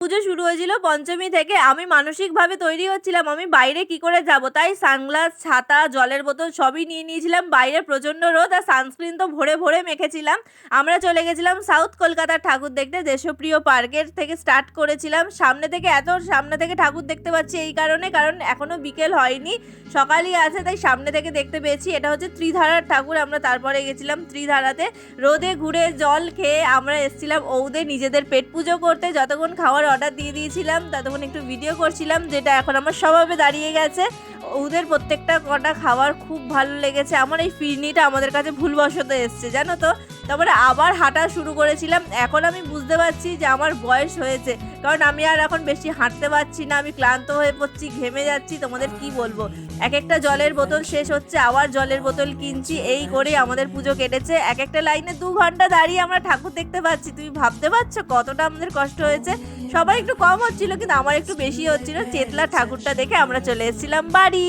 পুজো শুরু হয়েছিল পঞ্চমী থেকে। আমি মানসিকভাবে তৈরি হচ্ছিলাম আমি বাইরে কি করে যাব, তাই সানগ্লাস, ছাতা, জলের বোতল সবই নিয়ে নিয়েছিলাম। বাইরে প্রচণ্ড রোদ আর সানস্ক্রিন তো ভরে ভরে মেখেছিলাম। আমরা চলে গেছিলাম সাউথ কলকাতার ঠাকুর দেখতে। দেশপ্রিয় পার্কের থেকে স্টার্ট করেছিলাম। সামনে থেকে ঠাকুর দেখতে পাচ্ছি এই কারণে, কারণ এখনও বিকেল হয়নি, সকালই আছে, তাই সামনে থেকে দেখতে পেয়েছি। এটা হচ্ছে ত্রিধারার ঠাকুর। আমরা তারপরে গেছিলাম ত্রিধারাতে। রোদে ঘুরে জল খেয়ে আমরা এসেছিলাম ঔদে নিজেদের পেট পুজো করতে। যতক্ষণ খাওয়ার অর্ডার দিয়ে দিয়েছিলাম ততক্ষণ একটু ভিডিও করছিলাম, যেটা এখন আমার স্বভাবে দাঁড়িয়ে গেছে। ওদের প্রত্যেকটা কটা খাবার খুব ভালো লেগেছে। আমার এই ফিরনিটা আমাদের কাছে ভুলবশত এসছে, জানো তো। তারপরে আবার হাঁটা শুরু করেছিলাম। এখন আমি বুঝতে পারছি যে আমার বয়স হয়েছে, কারণ আমি আর এখন বেশি হাঁটতে পারছি না। আমি ক্লান্ত হয়ে পড়ছি, ঘেমে যাচ্ছি, তোমাদের কি বলবো। এক একটা জলের বোতল শেষ হচ্ছে, আবার জলের বোতল কিনছি, এই করে আমাদের পুজো কেটেছে। এক একটা লাইনে 2 ঘন্টা দাঁড়িয়ে আমরা ঠাকুর দেখতে পাচ্ছি। তুমি ভাবতে পারছো কতটা আমাদের কষ্ট হয়েছে। সবার একটু কম হচ্ছিল, কিন্তু আমার একটু বেশি হচ্ছিল। চেতলা ঠাকুরটা দেখে আমরা চলে এসেছিলাম বাড়ি।